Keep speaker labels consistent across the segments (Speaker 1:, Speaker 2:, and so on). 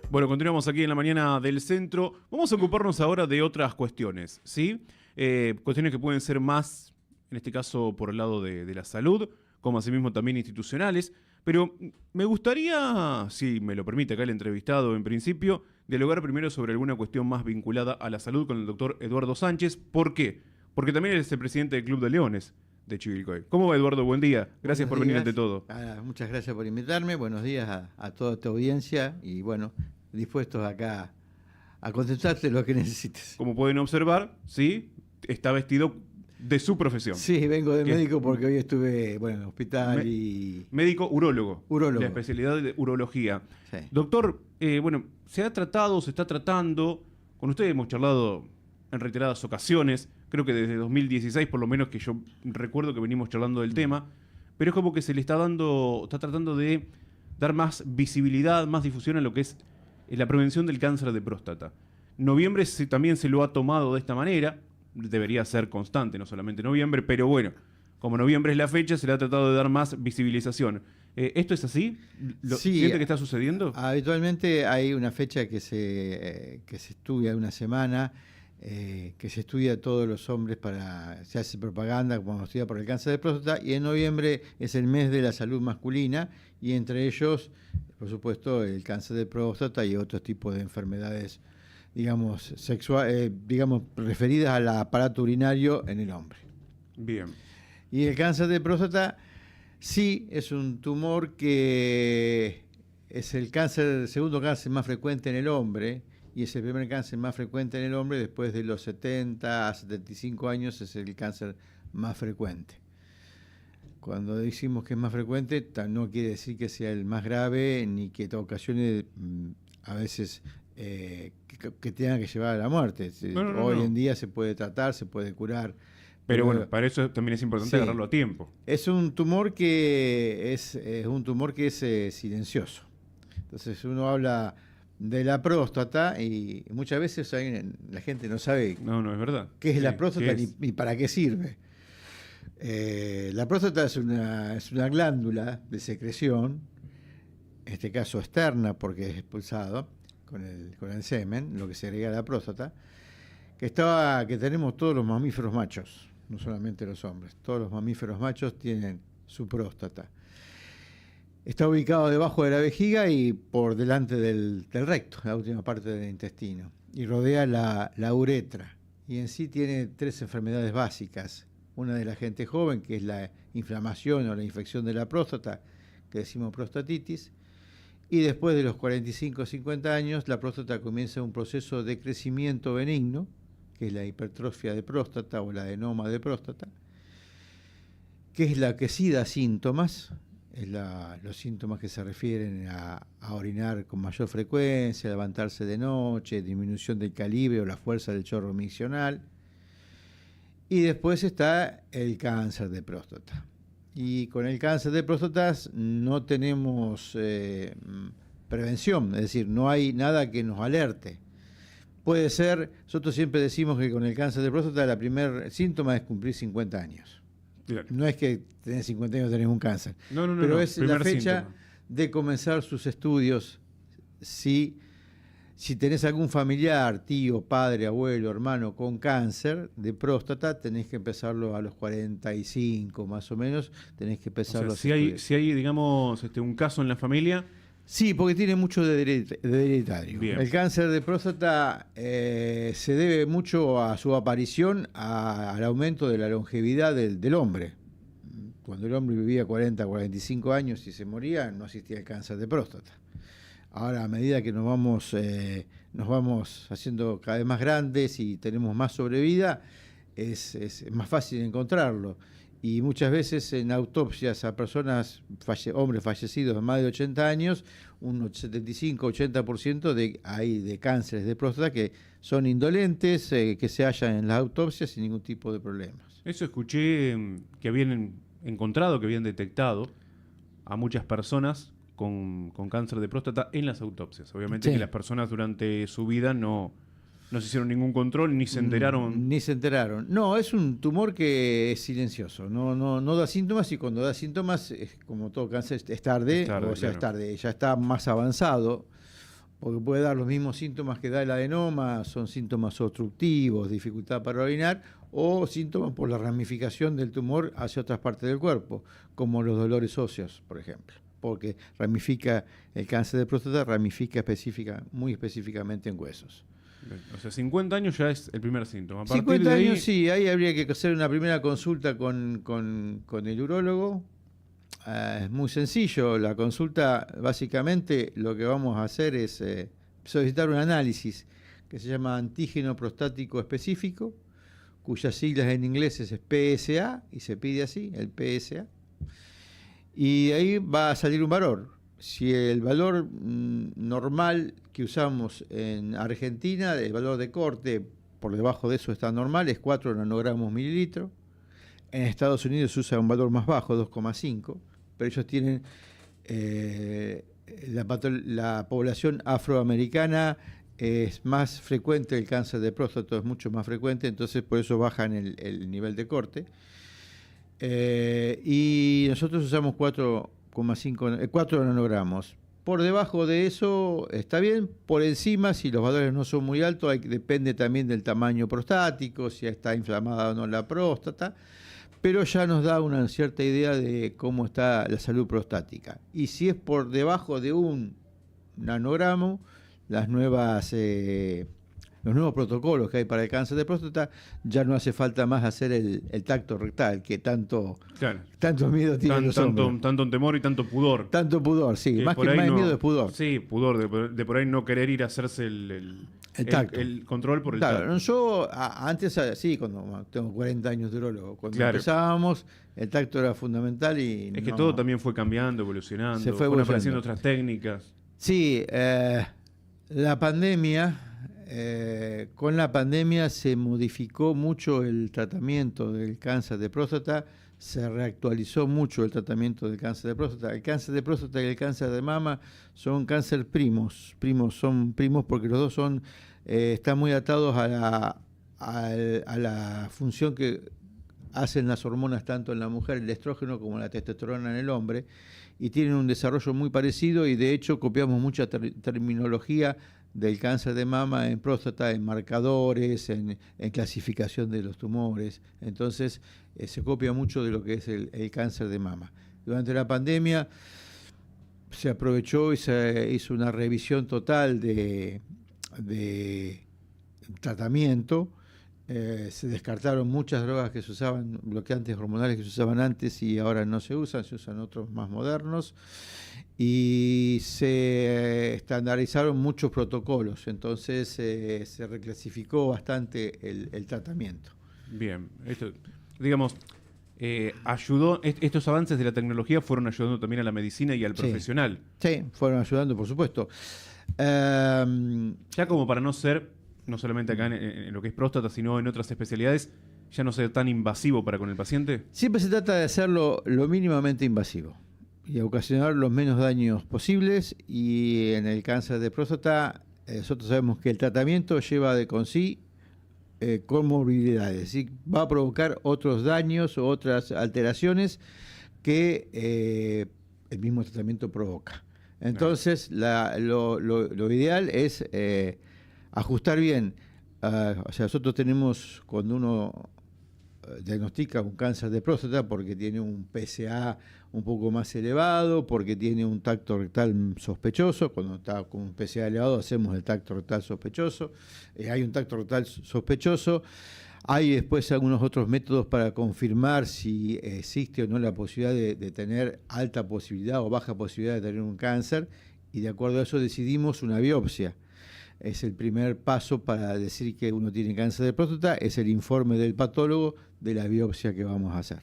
Speaker 1: Bueno, continuamos aquí en la mañana del centro. Vamos a ocuparnos ahora de otras cuestiones, ¿sí? Cuestiones que pueden ser más, en este caso, por el lado de la salud, como asimismo también institucionales. Pero me gustaría, si me lo permite acá el entrevistado en principio, dialogar primero sobre alguna cuestión más vinculada a la salud con el doctor Eduardo Sánchez. ¿Por qué? Porque también él es el presidente del Club de Leones de Chivilcoy. ¿Cómo va, Eduardo? Buen día. Gracias por venir ante todo.
Speaker 2: Muchas gracias por invitarme. Buenos días a toda tu audiencia y bueno, dispuestos acá a contestarte lo que necesites.
Speaker 1: Como pueden observar, sí, está vestido de su profesión.
Speaker 2: Sí, vengo de médico porque hoy estuve en el hospital
Speaker 1: Médico urólogo.
Speaker 2: Urólogo.
Speaker 1: La especialidad de urología.
Speaker 2: Sí.
Speaker 1: Doctor, se ha tratado, se está tratando, con usted hemos charlado en reiteradas ocasiones, creo que desde 2016 por lo menos que yo recuerdo que venimos charlando del tema, pero es como que se le está tratando de dar más visibilidad, más difusión a lo que es la prevención del cáncer de próstata. Noviembre también se lo ha tomado de esta manera, debería ser constante, no solamente noviembre, pero bueno, como noviembre es la fecha, se le ha tratado de dar más visibilización. ¿Esto es así?
Speaker 2: Sí,
Speaker 1: ¿Siente que está sucediendo?
Speaker 2: Habitualmente hay una fecha que se estudia una semana, que se estudia a todos los hombres, se hace propaganda como se estudia por el cáncer de próstata, y en noviembre es el mes de la salud masculina, y entre ellos, por supuesto, el cáncer de próstata y otros tipos de enfermedades, digamos, referidas al aparato urinario en el hombre.
Speaker 1: Bien.
Speaker 2: Y el cáncer de próstata sí es un tumor que es el segundo cáncer más frecuente en el hombre, y es el primer cáncer más frecuente en el hombre. Después de los 70 a 75 años es el cáncer más frecuente. Cuando decimos que es más frecuente, no quiere decir que sea el más grave, ni que te ocasione a veces que tenga que llevar a la muerte. Hoy en día se puede tratar, se puede curar.
Speaker 1: Pero bueno, para eso también es importante agarrarlo a tiempo.
Speaker 2: Es un tumor que es silencioso. Entonces uno habla de la próstata y muchas veces la gente no sabe
Speaker 1: es verdad.
Speaker 2: Qué es la próstata ni para qué sirve. La próstata es una glándula de secreción, en este caso externa porque es expulsado con el semen, lo que se agrega a la próstata, que tenemos todos los mamíferos machos, no solamente los hombres. Todos los mamíferos machos tienen su próstata. Está ubicado debajo de la vejiga y por delante del recto, la última parte del intestino, y rodea la uretra. Y en sí tiene 3 enfermedades básicas. Una de la gente joven, que es la inflamación o la infección de la próstata, que decimos prostatitis. Y después de los 45 o 50 años, la próstata comienza un proceso de crecimiento benigno, que es la hipertrofia de próstata o la adenoma de próstata, que es la que sí da síntomas. Los síntomas que se refieren a orinar con mayor frecuencia, levantarse de noche, disminución del calibre o la fuerza del chorro miccional. Y después está el cáncer de próstata. Y con el cáncer de próstata no tenemos prevención, es decir, no hay nada que nos alerte. Puede ser, nosotros siempre decimos que con el cáncer de próstata el primer síntoma es cumplir 50 años. Claro. No es que tenés 50 años tenés un cáncer, pero es la fecha de comenzar sus estudios. Si tenés algún familiar, tío, padre, abuelo, hermano con cáncer de próstata, tenés que empezarlo a los 45 más o menos, tenés que empezarlo.
Speaker 1: O sea, si hay digamos, un caso en la familia.
Speaker 2: Sí, porque tiene mucho de hereditario.
Speaker 1: Bien.
Speaker 2: El cáncer de próstata se debe mucho a su aparición al aumento de la longevidad del hombre. Cuando el hombre vivía 40, 45 años y se moría, no existía el cáncer de próstata. Ahora, a medida que nos vamos haciendo cada vez más grandes y tenemos más sobrevida, es más fácil encontrarlo. Y muchas veces en autopsias a personas, hombres fallecidos de más de 80 años, un 75-80% hay de cánceres de próstata que son indolentes, que se hallan en las autopsias sin ningún tipo de problemas.
Speaker 1: Eso escuché que habían encontrado, que habían detectado a muchas personas con cáncer de próstata en las autopsias. Obviamente que las personas durante su vida no se hicieron ningún control, ni se enteraron.
Speaker 2: Ni se enteraron. No, es un tumor que es silencioso, no da síntomas, y cuando da síntomas, es como todo cáncer, es tarde,
Speaker 1: claro.
Speaker 2: Es tarde, ya está más avanzado. porque puede dar los mismos síntomas que da el adenoma, son síntomas obstructivos, dificultad para orinar, o síntomas por la ramificación del tumor hacia otras partes del cuerpo, como los dolores óseos, por ejemplo, porque ramifica el cáncer de próstata, ramifica muy específicamente en huesos.
Speaker 1: O sea, 50 años ya es el primer síntoma. A partir
Speaker 2: 50
Speaker 1: de ahí,
Speaker 2: años, sí, ahí habría que hacer una primera consulta con el urólogo. Es muy sencillo, la consulta básicamente lo que vamos a hacer es solicitar un análisis que se llama antígeno prostático específico, cuyas siglas en inglés es PSA, y se pide así, el PSA, y de ahí va a salir un valor. Si el valor normal que usamos en Argentina, el valor de corte, por debajo de eso está normal, es 4 nanogramos mililitro. En Estados Unidos se usa un valor más bajo, 2,5, pero ellos tienen la población afroamericana, es más frecuente el cáncer de próstata, es mucho más frecuente, entonces por eso bajan el nivel de corte. Y nosotros usamos 4 nanogramos. Por debajo de eso está bien, por encima, si los valores no son muy altos, depende también del tamaño prostático, si está inflamada o no la próstata, pero ya nos da una cierta idea de cómo está la salud prostática. Y si es por debajo de 1 nanogramo, los nuevos protocolos que hay para el cáncer de próstata, ya no hace falta más hacer el tacto rectal, que tanto miedo tienen los hombres.
Speaker 1: Tanto temor y tanto pudor.
Speaker 2: Tanto pudor, sí. Más que más miedo es pudor.
Speaker 1: Sí, pudor, de por ahí no querer ir a hacerse el control por el tacto.
Speaker 2: Yo antes, sí, cuando tengo 40 años de urólogo, cuando empezábamos, el tacto era fundamental y
Speaker 1: es que todo también fue cambiando, evolucionando, fueron apareciendo otras técnicas.
Speaker 2: Sí, la pandemia... con la pandemia se modificó mucho el tratamiento del cáncer de próstata, se reactualizó mucho el tratamiento del cáncer de próstata. El cáncer de próstata y el cáncer de mama son cáncer son primos porque los dos están muy atados a la función que hacen las hormonas tanto en la mujer, el estrógeno, como la testosterona en el hombre, y tienen un desarrollo muy parecido, y de hecho copiamos mucha terminología del cáncer de mama en próstata, en marcadores, en clasificación de los tumores. Entonces se copia mucho de lo que es el cáncer de mama. Durante la pandemia se aprovechó y se hizo una revisión total de tratamiento. Se descartaron muchas drogas que se usaban, bloqueantes hormonales que se usaban antes y ahora no se usan otros más modernos, y se estandarizaron muchos protocolos, entonces se reclasificó bastante el tratamiento.
Speaker 1: Bien, esto, digamos, ayudó, estos avances de la tecnología fueron ayudando también a la medicina y al profesional.
Speaker 2: Sí, fueron ayudando, por supuesto.
Speaker 1: Ya como para no ser, no solamente acá en lo que es próstata, sino en otras especialidades, ya no ser tan invasivo para con el paciente.
Speaker 2: Siempre se trata de hacerlo lo mínimamente invasivo y ocasionar los menos daños posibles, y en el cáncer de próstata nosotros sabemos que el tratamiento lleva de con sí comorbilidades, es decir, va a provocar otros daños o otras alteraciones que el mismo tratamiento provoca. Entonces lo ideal es ajustar bien. O sea, nosotros tenemos, cuando uno diagnostica un cáncer de próstata porque tiene un PSA un poco más elevado, porque tiene un tacto rectal sospechoso, cuando está con un PSA elevado hacemos el tacto rectal sospechoso, hay un tacto rectal sospechoso, hay después algunos otros métodos para confirmar si existe o no la posibilidad de tener alta posibilidad o baja posibilidad de tener un cáncer, y de acuerdo a eso decidimos una biopsia. Es el primer paso para decir que uno tiene cáncer de próstata, es el informe del patólogo de la biopsia que vamos a hacer.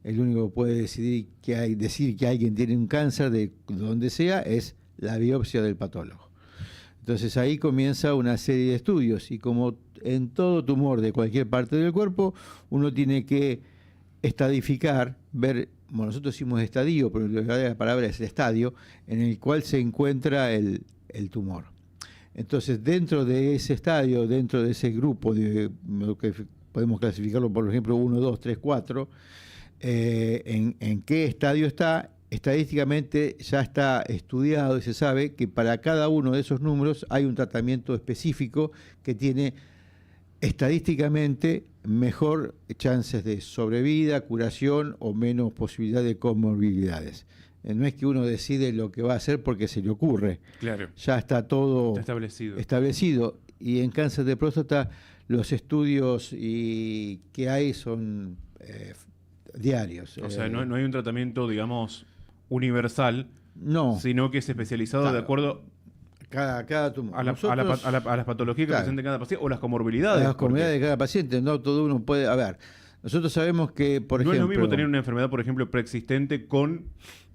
Speaker 2: El único que puede decir que alguien tiene un cáncer de donde sea es la biopsia del patólogo. Entonces ahí comienza una serie de estudios, y como en todo tumor de cualquier parte del cuerpo, uno tiene que estadificar, ver, bueno, nosotros decimos estadio, pero la palabra es el estadio, en el cual se encuentra el tumor. Entonces, dentro de ese estadio, dentro de ese grupo, de lo que podemos clasificarlo, por ejemplo, 1, 2, 3, 4, en qué estadio está, estadísticamente ya está estudiado y se sabe que para cada uno de esos números hay un tratamiento específico que tiene estadísticamente mejor chances de sobrevida, curación o menos posibilidad de comorbilidades. No es que uno decide lo que va a hacer porque se le ocurre.
Speaker 1: Claro.
Speaker 2: Ya está todo
Speaker 1: Está
Speaker 2: establecido. Y en cáncer de próstata los estudios que hay son diarios.
Speaker 1: O sea, no hay un tratamiento, digamos, universal,
Speaker 2: no,
Speaker 1: sino que es especializado
Speaker 2: claro,
Speaker 1: de acuerdo
Speaker 2: cada tumor.
Speaker 1: a las patologías que
Speaker 2: claro,
Speaker 1: presente cada paciente o las comorbilidades.
Speaker 2: las comorbilidades de cada paciente. No todo uno puede. A ver, nosotros sabemos que, por ejemplo.
Speaker 1: No es lo mismo tener una enfermedad, por ejemplo, preexistente con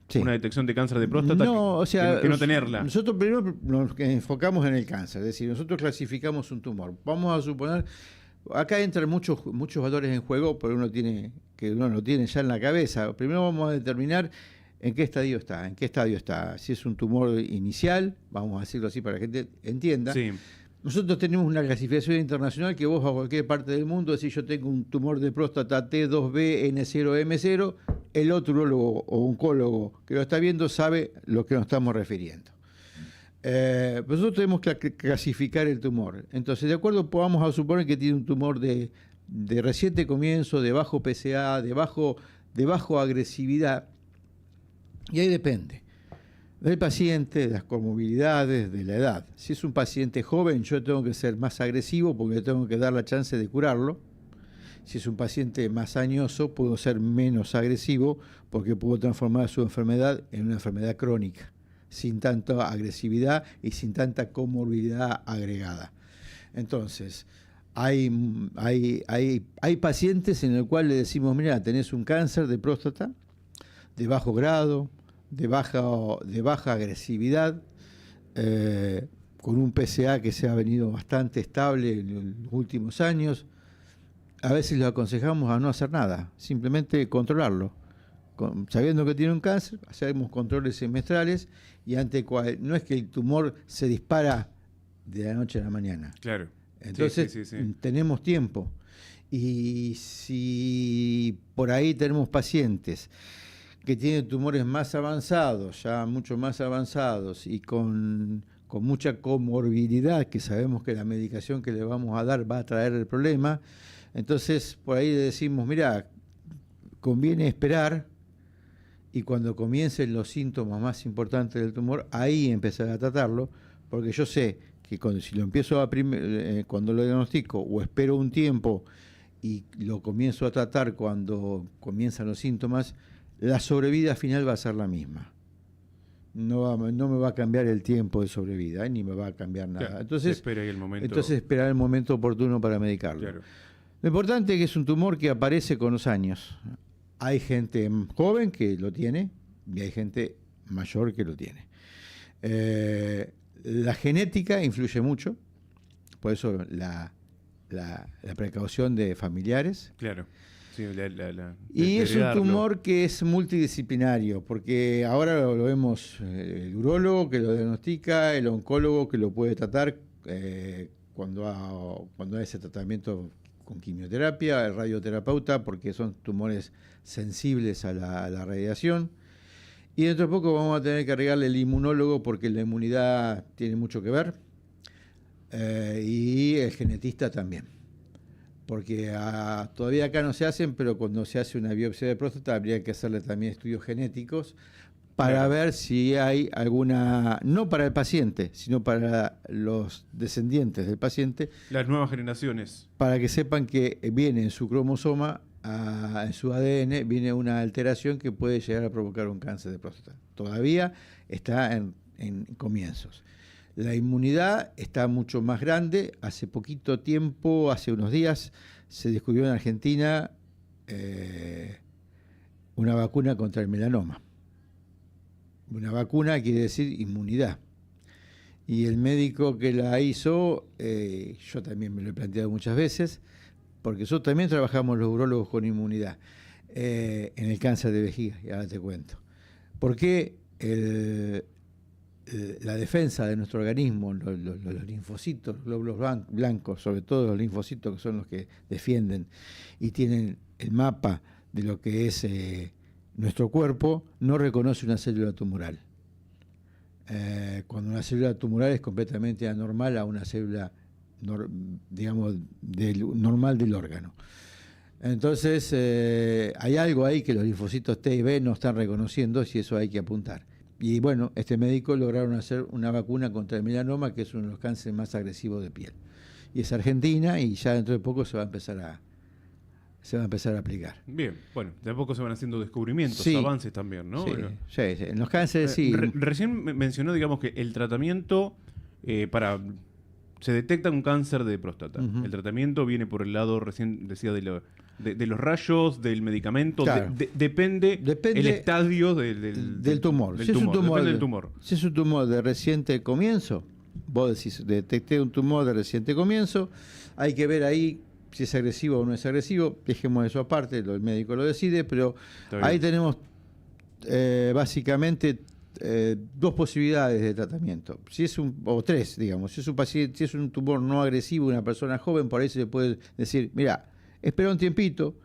Speaker 2: sí,
Speaker 1: una detección de cáncer de próstata
Speaker 2: no, o sea,
Speaker 1: que no tenerla.
Speaker 2: Nosotros primero nos enfocamos en el cáncer, es decir, nosotros clasificamos un tumor. Vamos a suponer, acá entran muchos valores en juego, pero uno lo tiene ya en la cabeza. Primero vamos a determinar en qué estadio está. Si es un tumor inicial, vamos a decirlo así para que la gente entienda.
Speaker 1: Sí.
Speaker 2: Nosotros tenemos una clasificación internacional que vos a cualquier parte del mundo decís yo tengo un tumor de próstata T2B N0M0, el otro urólogo o oncólogo que lo está viendo sabe lo que nos estamos refiriendo. Nosotros tenemos que clasificar el tumor. Entonces, de acuerdo, vamos a suponer que tiene un tumor de reciente comienzo, de bajo PSA, de bajo agresividad, y ahí depende del paciente, de las comorbilidades, de la edad. Si es un paciente joven, yo tengo que ser más agresivo porque le tengo que dar la chance de curarlo. Si es un paciente más añoso, puedo ser menos agresivo porque puedo transformar su enfermedad en una enfermedad crónica, sin tanta agresividad y sin tanta comorbilidad agregada. Entonces, hay pacientes en los cuales le decimos, mira, tenés un cáncer de próstata de bajo grado, de baja agresividad, con un PSA que se ha venido bastante estable en los últimos años. A veces lo aconsejamos a no hacer nada, simplemente controlarlo. Sabiendo que tiene un cáncer, hacemos controles semestrales y no es que el tumor se dispara de la noche a la mañana.
Speaker 1: Claro.
Speaker 2: Entonces
Speaker 1: sí.
Speaker 2: Tenemos tiempo. Y si por ahí tenemos pacientes que tienen tumores más avanzados, ya mucho más avanzados, y con mucha comorbilidad, que sabemos que la medicación que le vamos a dar va a traer el problema, entonces por ahí le decimos, mira, conviene esperar, y cuando comiencen los síntomas más importantes del tumor, ahí empezar a tratarlo, porque yo sé que si lo empiezo cuando lo diagnostico, o espero un tiempo y lo comienzo a tratar cuando comienzan los síntomas, la sobrevida final va a ser la misma. No me va a cambiar el tiempo de sobrevida, ni me va a cambiar nada.
Speaker 1: Claro,
Speaker 2: entonces esperar el momento oportuno para medicarlo.
Speaker 1: Claro.
Speaker 2: Lo importante es que es un tumor que aparece con los años. Hay gente joven que lo tiene y hay gente mayor que lo tiene. La genética influye mucho, por eso la precaución de familiares.
Speaker 1: Claro. Sí,
Speaker 2: y es un tumor que es multidisciplinario, porque ahora lo vemos el urólogo que lo diagnostica, el oncólogo que lo puede tratar cuando hay ese tratamiento con quimioterapia, el radioterapeuta, porque son tumores sensibles a la radiación. Y dentro de poco vamos a tener que agregarle el inmunólogo, porque la inmunidad tiene mucho que ver, y el genetista también. Porque todavía acá no se hacen, pero cuando se hace una biopsia de próstata habría que hacerle también estudios genéticos para ver si hay alguna, no para el paciente, sino para los descendientes del paciente.
Speaker 1: Las nuevas generaciones.
Speaker 2: Para que sepan que viene en su cromosoma, en su ADN, viene una alteración que puede llegar a provocar un cáncer de próstata. Todavía está en comienzos. La inmunidad está mucho más grande. Hace poquito tiempo, hace unos días, se descubrió en Argentina una vacuna contra el melanoma. Una vacuna quiere decir inmunidad. Y el médico que la hizo, yo también me lo he planteado muchas veces, porque nosotros también trabajamos los urólogos con inmunidad en el cáncer de vejiga, y ahora te cuento. ¿Por qué la defensa de nuestro organismo, los linfocitos, los glóbulos blancos, sobre todo los linfocitos, que son los que defienden y tienen el mapa de lo que es nuestro cuerpo no reconoce una célula tumoral. Cuando una célula tumoral es completamente anormal a una célula, digamos, normal del órgano. Entonces, hay algo ahí que los linfocitos T y B no están reconociendo, y eso hay que apuntar. Y bueno, este médico lograron hacer una vacuna contra el melanoma, que es uno de los cánceres más agresivos de piel. Y es argentina, y ya dentro de poco se va a empezar a aplicar.
Speaker 1: Bien, bueno, de a poco se van haciendo descubrimientos,
Speaker 2: Sí.
Speaker 1: avances también, ¿no?
Speaker 2: Sí,
Speaker 1: Bueno.
Speaker 2: sí. En los cánceres sí.
Speaker 1: Recién mencionó, digamos, que el tratamiento se detecta un cáncer de próstata.
Speaker 2: Ujú.
Speaker 1: El tratamiento viene por el lado, recién decía, de los rayos, del medicamento.
Speaker 2: Claro.
Speaker 1: Depende el estadio
Speaker 2: del tumor.
Speaker 1: Del
Speaker 2: Si es un
Speaker 1: tumor.
Speaker 2: tumor
Speaker 1: Depende del tumor.
Speaker 2: Si es un tumor de reciente comienzo, vos decís, detecté un tumor de reciente comienzo, hay que ver ahí si es agresivo o no es agresivo, dejemos eso aparte, el médico lo decide, pero ahí tenemos básicamente dos posibilidades de tratamiento. O tres, digamos. Si es un paciente, si es un tumor no agresivo, una persona joven, por ahí se le puede decir, mira, espera un tiempito,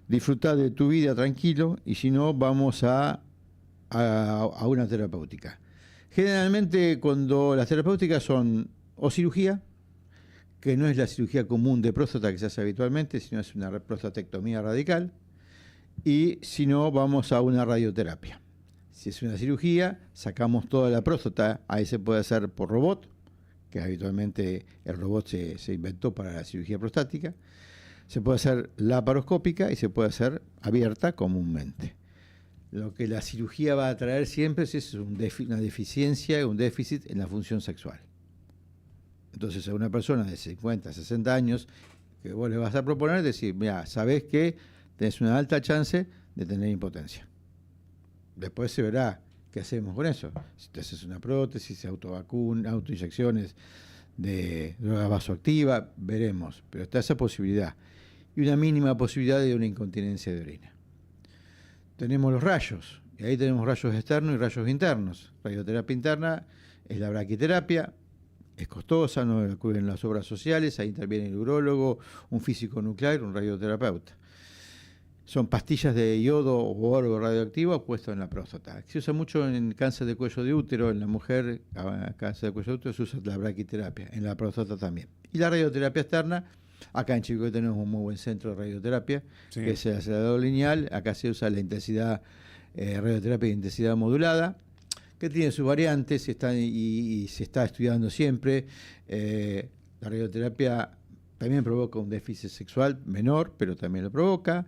Speaker 2: disfrutar de tu vida tranquilo, y si no, vamos a una terapéutica. Generalmente, cuando las terapéuticas son o cirugía, que no es la cirugía común de próstata que se hace habitualmente, sino es una prostatectomía radical, y si no, vamos a una radioterapia. Si es una cirugía, sacamos toda la próstata, ahí se puede hacer por robot, que habitualmente el robot se inventó para la cirugía prostática. Se puede hacer laparoscópica y se puede hacer abierta comúnmente. Lo que la cirugía va a traer siempre es una deficiencia, un déficit en la función sexual. Entonces, a una persona de 50, 60 años, que vos le vas a proponer, decir, mira, sabés que tenés una alta chance de tener impotencia. Después se verá qué hacemos con eso. Si te haces una prótesis, autoinyecciones de droga vasoactiva, veremos. Pero está esa posibilidad. Y una mínima posibilidad de una incontinencia de orina. Tenemos los rayos. Y ahí tenemos rayos externos y rayos internos. Radioterapia interna es la braquiterapia. Es costosa, no la cubren las obras sociales, ahí interviene el urólogo, un físico nuclear, un radioterapeuta. Son pastillas de yodo o oro radioactivo puesto en la próstata. Se usa mucho en cáncer de cuello de útero, en la mujer, cáncer de cuello de útero, se usa la braquiterapia, en la próstata también. Y la radioterapia externa, acá en Chico tenemos un muy buen centro de radioterapia, que es el acelerador lineal, acá se usa la intensidad, radioterapia de intensidad modulada, que tiene sus variantes y se está estudiando siempre. La radioterapia también provoca un déficit sexual menor, pero también lo provoca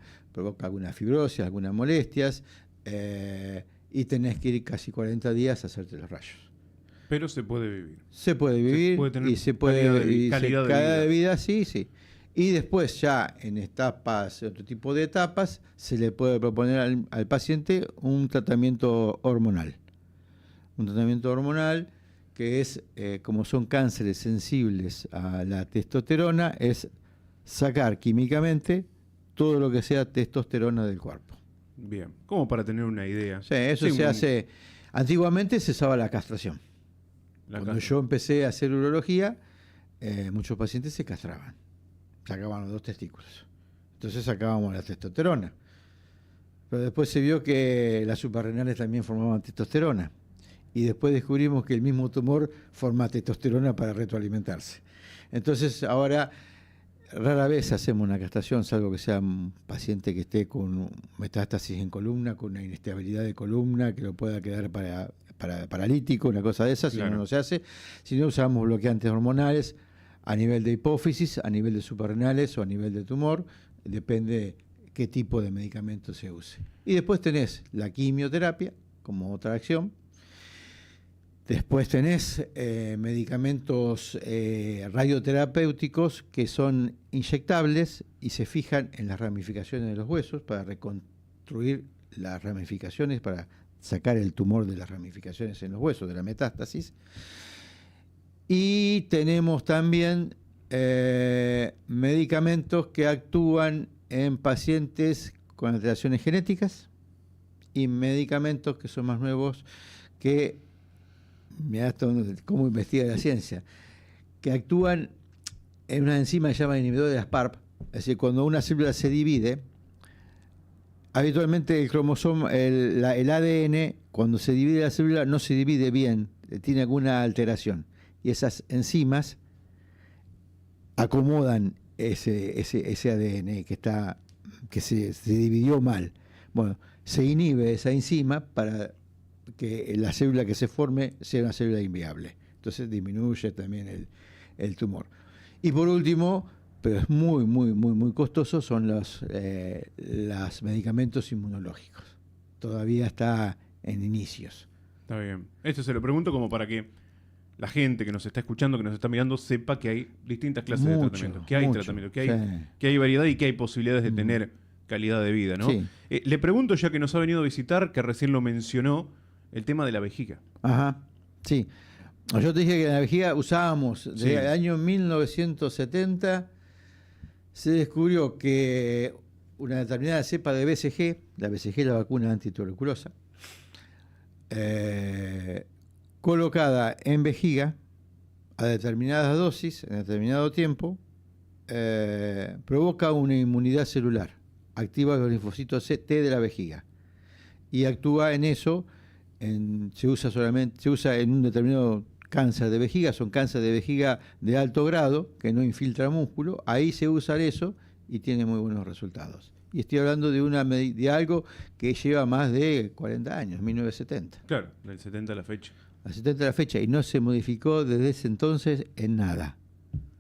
Speaker 2: alguna fibrosis, algunas molestias, y tenés que ir casi 40 días a hacerte los rayos.
Speaker 1: Pero se puede vivir.
Speaker 2: Se puede vivir,
Speaker 1: se puede tener
Speaker 2: y se puede
Speaker 1: calidad
Speaker 2: de vida, sí. Y después ya en otro tipo de etapas, se le puede proponer al paciente un tratamiento hormonal. Un tratamiento hormonal que es, como son cánceres sensibles a la testosterona, es sacar químicamente todo lo que sea testosterona del cuerpo.
Speaker 1: Bien, como para tener una idea.
Speaker 2: Sí, eso se hace. Antiguamente se usaba la castración. Cuando yo empecé a hacer urología, muchos pacientes se castraban. Sacaban los 2 testículos. Entonces sacábamos la testosterona. Pero después se vio que las suprarrenales también formaban testosterona. Y después descubrimos que el mismo tumor forma testosterona para retroalimentarse. Entonces ahora rara vez hacemos una castración, salvo que sea un paciente que esté con metástasis en columna, con una inestabilidad de columna, que lo pueda quedar paralítico, una cosa de esas, claro. Si no se hace. Si no, usamos bloqueantes hormonales a nivel de hipófisis, a nivel de suprarrenales o a nivel de tumor, depende qué tipo de medicamento se use. Y después tenés la quimioterapia como otra acción. Después tenés medicamentos radioterapéuticos que son inyectables y se fijan en las ramificaciones de los huesos para reconstruir las ramificaciones, para sacar el tumor de las ramificaciones en los huesos, de la metástasis. Y tenemos también medicamentos que actúan en pacientes con alteraciones genéticas y medicamentos que son más nuevos que... Mirá esto, cómo investiga la ciencia, que actúan en una enzima que se llama inhibidor de las PARP. Es decir, cuando una célula se divide, Habitualmente el cromosoma, el ADN, cuando se divide la célula, no se divide bien, tiene alguna alteración. Y esas enzimas acomodan ese ADN que se dividió mal. Bueno, se inhibe esa enzima para que la célula que se forme sea una célula inviable. Entonces disminuye también el tumor. Y por último, pero es muy costoso, son los medicamentos inmunológicos. Todavía está en inicios.
Speaker 1: Está bien. Esto se lo pregunto como para que la gente que nos está escuchando, que nos está mirando, sepa que hay distintas clases de tratamiento, que hay tratamiento, que hay variedad y que hay posibilidades de tener calidad de vida, ¿no?
Speaker 2: Sí.
Speaker 1: Le pregunto, ya que nos ha venido a visitar, que recién lo mencionó, el tema de la vejiga.
Speaker 2: Ajá, sí. Yo te dije que en la vejiga usábamos, desde el año 1970, se descubrió que una determinada cepa de BCG, la BCG es la vacuna antituberculosa, colocada en vejiga a determinadas dosis, en determinado tiempo, provoca una inmunidad celular, activa los linfocitos T de la vejiga y actúa en eso, se usa en un determinado cáncer de vejiga, son cáncer de vejiga de alto grado, que no infiltra músculo, ahí se usa eso y tiene muy buenos resultados. Y estoy hablando de algo que lleva más de 40 años, 1970.
Speaker 1: Claro, del 70 a la fecha.
Speaker 2: Al 70 a la fecha, y no se modificó desde ese entonces en nada.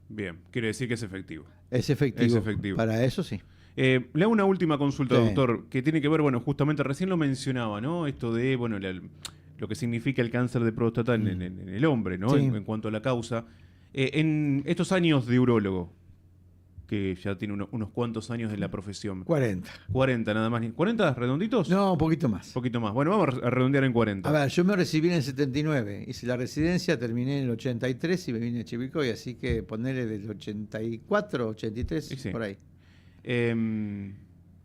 Speaker 1: Bien, quiere decir que es efectivo.
Speaker 2: Es efectivo.
Speaker 1: Es efectivo.
Speaker 2: Para eso sí.
Speaker 1: Le hago una última consulta,
Speaker 2: Sí.
Speaker 1: doctor, que tiene que ver, bueno, justamente recién lo mencionaba, ¿no? Esto de, bueno, lo que significa el cáncer de próstata en el hombre, ¿no?
Speaker 2: Sí.
Speaker 1: En cuanto a la causa. En estos años de urólogo, que ya tiene unos cuantos años en la profesión.
Speaker 2: 40.
Speaker 1: 40 nada más. ¿40 redonditos?
Speaker 2: No, un poquito más.
Speaker 1: Un poquito más. Bueno, vamos a redondear en 40.
Speaker 2: A ver, yo me recibí en el 79, hice la residencia, terminé en el 83 y me vine a Chivilcoy, así que ponerle del 84, 83,
Speaker 1: Sí.
Speaker 2: por ahí.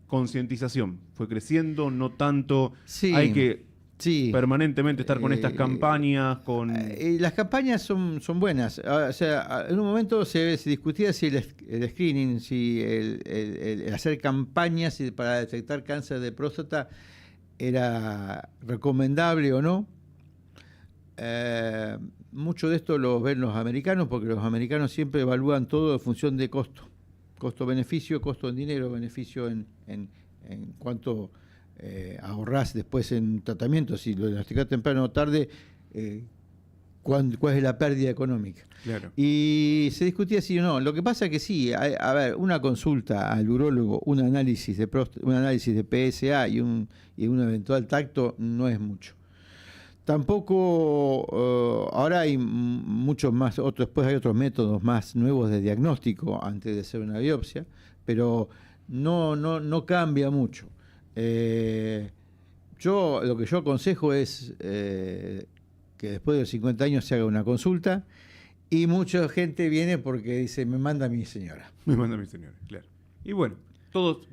Speaker 1: Concientización. Fue creciendo, no tanto.
Speaker 2: Sí.
Speaker 1: Hay que
Speaker 2: Sí.
Speaker 1: permanentemente estar con estas campañas, con...
Speaker 2: Las campañas son buenas. O sea, en un momento se discutía si el screening, si el hacer campañas para detectar cáncer de próstata era recomendable o no. Mucho de esto lo ven los americanos, porque los americanos siempre evalúan todo en función de costo. Costo-beneficio, costo en dinero, beneficio en cuánto ahorrás después en tratamiento. Si lo diagnosticás temprano o tarde, cuál es la pérdida económica.
Speaker 1: Claro.
Speaker 2: Y se discutía si o no. Lo que pasa es que sí, a ver, una consulta al urólogo, un análisis de PSA y un eventual tacto no es mucho. Tampoco, ahora hay muchos más, después hay otros métodos más nuevos de diagnóstico antes de hacer una biopsia, pero no cambia mucho. Lo que yo aconsejo es que después de los 50 años se haga una consulta, y mucha gente viene porque dice, me manda mi señora.
Speaker 1: Me manda mi señora, claro. Y bueno, todos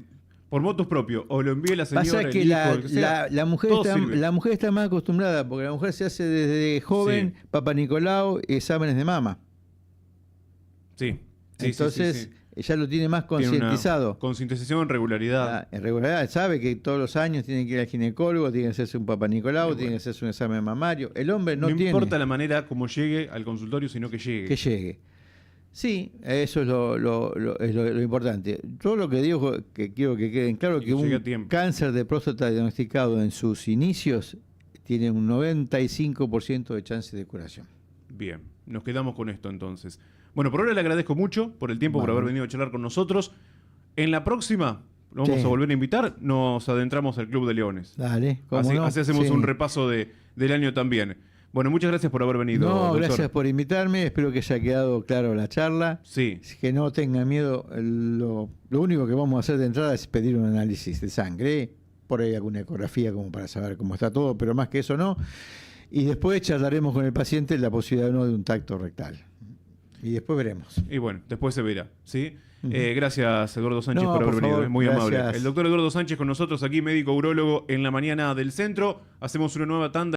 Speaker 1: por motos propios, o lo envíe la señora,
Speaker 2: Pasa que
Speaker 1: el hijo, el que sea,
Speaker 2: la mujer
Speaker 1: sirve.
Speaker 2: la mujer está más acostumbrada, porque la mujer se hace desde joven,
Speaker 1: Sí.
Speaker 2: Papá Nicolau, exámenes de mama.
Speaker 1: Sí.
Speaker 2: Entonces,
Speaker 1: sí.
Speaker 2: ya lo tiene más
Speaker 1: Tiene una
Speaker 2: concientizado.
Speaker 1: concientización, regularidad.
Speaker 2: En regularidad, sabe que todos los años tiene que ir al ginecólogo, tiene que hacerse un Papá Nicolau, tiene que hacerse un examen mamario. El hombre no tiene.
Speaker 1: importa la manera como llegue al consultorio, sino que llegue.
Speaker 2: Que llegue. Sí, eso es lo importante. Yo lo que digo, que quiero que queden claro,
Speaker 1: Y
Speaker 2: que
Speaker 1: llegue a
Speaker 2: un
Speaker 1: tiempo.
Speaker 2: cáncer de próstata diagnosticado en sus inicios tiene un 95% de chance de curación.
Speaker 1: Bien, nos quedamos con esto entonces. Bueno, por ahora le agradezco mucho por el tiempo, por haber venido a charlar con nosotros. En la próxima, lo vamos a volver a invitar, nos adentramos al Club de Leones.
Speaker 2: Dale, ¿cómo
Speaker 1: Así,
Speaker 2: no?
Speaker 1: así hacemos
Speaker 2: Sí.
Speaker 1: un repaso del año también. Bueno, muchas gracias por haber venido,
Speaker 2: No,
Speaker 1: doctor.
Speaker 2: gracias por invitarme, espero que haya quedado claro la charla.
Speaker 1: Sí,
Speaker 2: Que no tengan miedo, lo único que vamos a hacer de entrada es pedir un análisis de sangre, por ahí alguna ecografía como para saber cómo está todo, pero más que eso no. Y después charlaremos con el paciente la posibilidad o no de un tacto rectal. Y después veremos.
Speaker 1: y bueno, después se verá, ¿sí? Gracias, Eduardo Sánchez,
Speaker 2: No,
Speaker 1: por haber
Speaker 2: por
Speaker 1: venido,
Speaker 2: favor,
Speaker 1: muy amable.
Speaker 2: gracias.
Speaker 1: El doctor Eduardo Sánchez con nosotros aquí, médico urólogo en la mañana del centro. Hacemos una nueva tanda.